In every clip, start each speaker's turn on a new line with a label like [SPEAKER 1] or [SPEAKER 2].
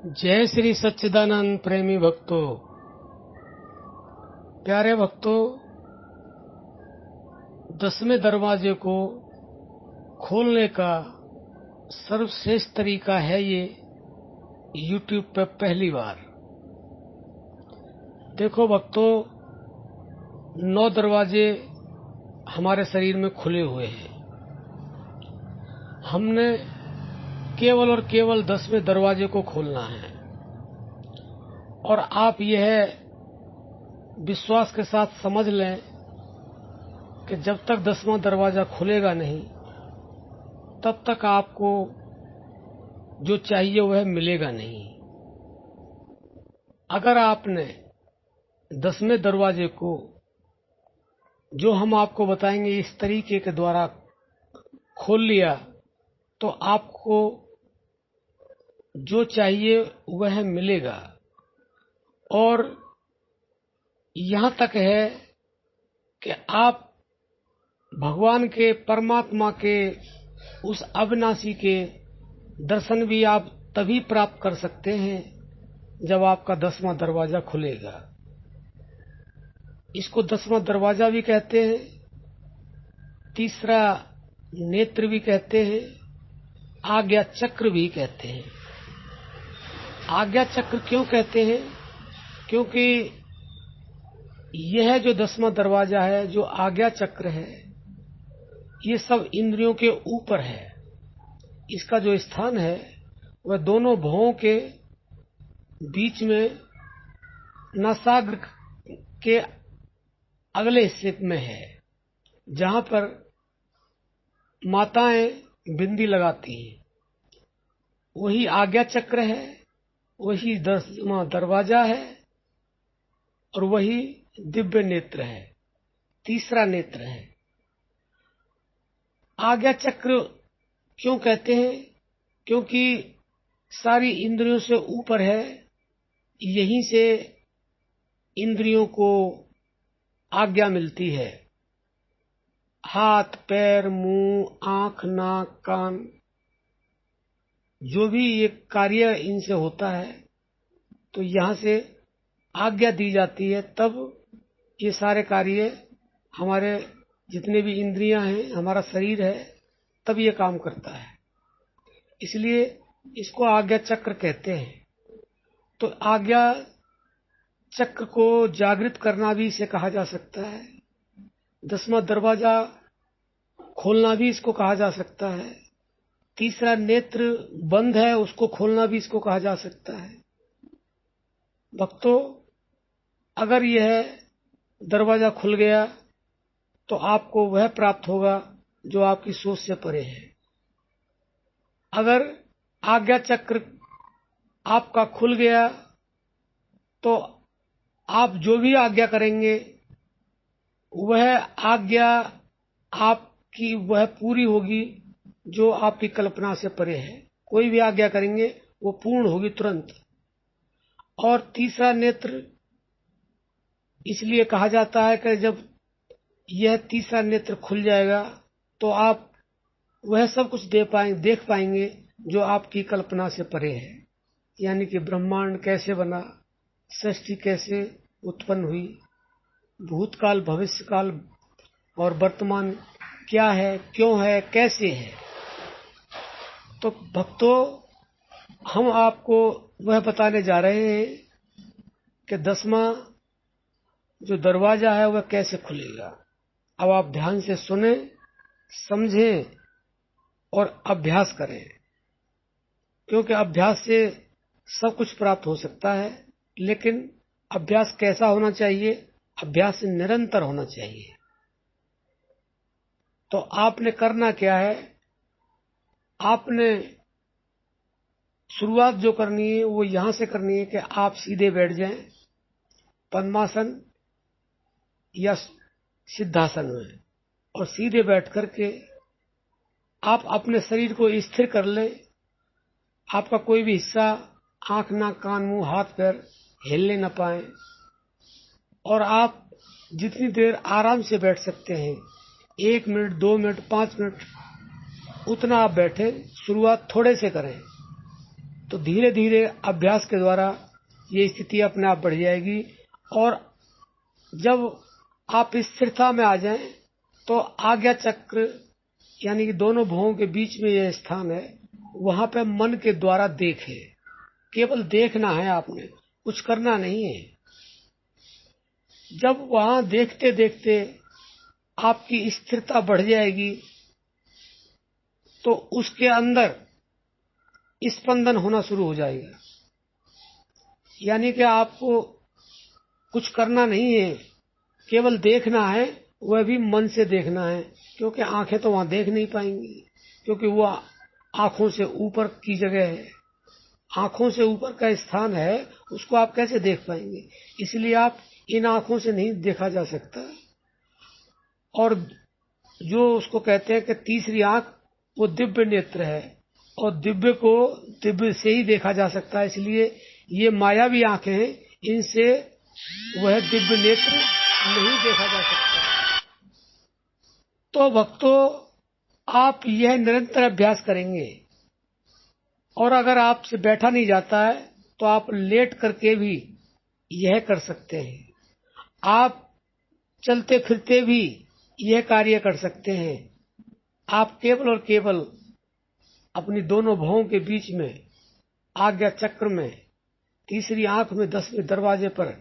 [SPEAKER 1] जय श्री सच्चिदानंद प्रेमी भक्तों, प्यारे भक्तों, 10वें दरवाजे को खोलने का सर्वश्रेष्ठ तरीका है ये YouTube पर पहली बार। देखो भक्तों, 9 दरवाजे हमारे शरीर में खुले हुए हैं। हमने केवल और केवल 10वें दरवाजे को खोलना है। और आप यह विश्वास के साथ समझ लें कि जब तक 10वां दरवाजा खुलेगा नहीं, तब तक आपको जो चाहिए वह मिलेगा नहीं। अगर आपने 10वें दरवाजे को, जो हम आपको बताएंगे, इस तरीके के द्वारा खोल लिया, तो आपको जो चाहिए वह मिलेगा। और यहां तक है कि आप भगवान के, परमात्मा के, उस अविनाशी के दर्शन भी आप तभी प्राप्त कर सकते हैं जब आपका 10वां दरवाजा खुलेगा। इसको 10वां दरवाजा भी कहते हैं, तीसरा नेत्र भी कहते हैं, आज्ञा चक्र भी कहते हैं। आज्ञा चक्र क्यों कहते हैं? क्योंकि यह जो 10वां दरवाजा है, जो आज्ञा चक्र है, ये सब इंद्रियों के ऊपर है। इसका जो स्थान है वह दोनों भौं के बीच में नासाग्र के अगले हिस्से में है, जहां पर माताएं बिंदी लगाती हैं। वही आज्ञा चक्र है, वही 10वां दरवाजा है, और वही दिव्य नेत्र है, तीसरा नेत्र है। आज्ञा चक्र क्यों कहते हैं? क्योंकि सारी इंद्रियों से ऊपर है। यहीं से इंद्रियों को आज्ञा मिलती है। हाथ, पैर, मुंह, आंख, नाक, कान, जो भी ये कार्य इनसे होता है, तो यहां से आज्ञा दी जाती है। तब ये सारे कार्य, हमारे जितने भी इंद्रियां हैं, हमारा शरीर है, तब ये काम करता है। इसलिए इसको आज्ञा चक्र कहते हैं। तो आज्ञा चक्र को जागृत करना भी इसे कहा जा सकता है। 10वां दरवाजा खोलना भी इसको कहा जा सकता है। तीसरा नेत्र बंद है, उसको खोलना भी इसको कहा जा सकता है। भक्तों, अगर यह दरवाजा खुल गया तो आपको वह प्राप्त होगा जो आपकी सोच से परे है। अगर आज्ञा चक्र आपका खुल गया तो आप जो भी आज्ञा करेंगे, वह आज्ञा आपकी वह पूरी होगी जो आपकी कल्पना से परे है। कोई भी आज्ञा करेंगे वो पूर्ण होगी तुरंत। और तीसरा नेत्र इसलिए कहा जाता है कि जब यह तीसरा नेत्र खुल जाएगा तो आप वह सब कुछ देख पाएंगे जो आपकी कल्पना से परे है। यानी कि ब्रह्मांड कैसे बना, सृष्टि कैसे उत्पन्न हुई, भूतकाल, भविष्यकाल और वर्तमान क्या है, क्यों है, कैसे है। तो भक्तों, हम आपको वह बताने जा रहे हैं कि 10वां जो दरवाजा है वह कैसे खुलेगा। अब आप ध्यान से सुने, समझें और अभ्यास करें, क्योंकि अभ्यास से सब कुछ प्राप्त हो सकता है। लेकिन अभ्यास कैसा होना चाहिए? अभ्यास निरंतर होना चाहिए। तो आपने करना क्या है? आपने शुरुआत जो करनी है वो यहां से करनी है कि आप सीधे बैठ जाएं, पद्मासन या सिद्धासन में, और सीधे बैठ करके आप अपने शरीर को स्थिर कर लें। आपका कोई भी हिस्सा, आंख, नाक, कान, मुंह, हाथ, पैर हिलने न पाए। और आप जितनी देर आराम से बैठ सकते हैं, 1 मिनट, 2 मिनट, 5 मिनट, उतना आप बैठे। शुरुआत थोड़े से करें। तो धीरे धीरे अभ्यास के द्वारा ये स्थिति अपने आप बढ़ जाएगी। और जब आप इस स्थिरता में आ जाएं तो आज्ञा चक्र यानी कि दोनों भुवों के बीच में यह स्थान है, वहां पे मन के द्वारा देखें। केवल देखना है, आपने कुछ करना नहीं है। जब वहां देखते देखते आपकी स्थिरता बढ़ जाएगी तो उसके अंदर स्पंदन होना शुरू हो जाएगा। यानी कि आपको कुछ करना नहीं है, केवल देखना है, वह भी मन से देखना है, क्योंकि आंखें तो वहां देख नहीं पाएंगी, क्योंकि वो आंखों से ऊपर की जगह है, आंखों से ऊपर का स्थान है, उसको आप कैसे देख पाएंगे। इसलिए आप इन आंखों से नहीं देखा जा सकता। और जो उसको कहते हैं कि तीसरी आंख, वो दिव्य नेत्र है, और दिव्य को दिव्य से ही देखा जा सकता है। इसलिए ये मायावी आंखें हैं, इनसे वह दिव्य नेत्र नहीं देखा जा सकता। तो भक्तों, आप यह निरंतर अभ्यास करेंगे, और अगर आपसे बैठा नहीं जाता है तो आप लेट करके भी यह कर सकते हैं। आप चलते फिरते भी यह कार्य कर सकते हैं। आप केवल और केवल अपनी दोनों भुवों के बीच में आज्ञा चक्र में तीसरी आंख में 10वें दरवाजे पर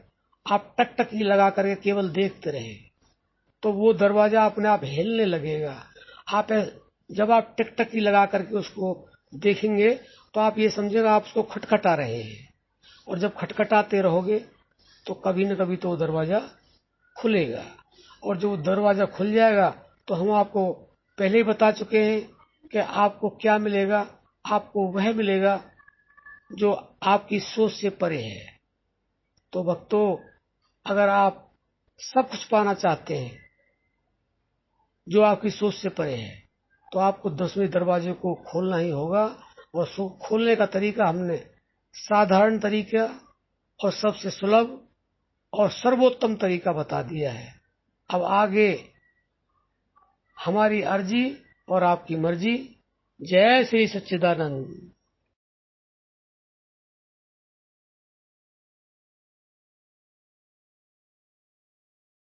[SPEAKER 1] आप टकटकी लगा करके केवल देखते रहें, तो वो दरवाजा अपने आप हिलने लगेगा। आप जब आप टकटकी लगा करके उसको देखेंगे तो आप ये समझेगा आप उसको खटखटा रहे हैं, और जब खटखटाते रहोगे तो कभी न कभी तो वो दरवाजा खुलेगा। और जो दरवाजा खुल जाएगा तो हम आपको पहले ही बता चुके हैं कि आपको क्या मिलेगा। आपको वह मिलेगा जो आपकी सोच से परे है। तो भक्तों, अगर आप सब कुछ पाना चाहते हैं जो आपकी सोच से परे है, तो आपको 10वें दरवाजे को खोलना ही होगा। और खोलने का तरीका हमने साधारण तरीका और सबसे सुलभ और सर्वोत्तम तरीका बता दिया है। अब आगे हमारी अर्जी और आपकी मर्जी। जय श्री सच्चिदानंद।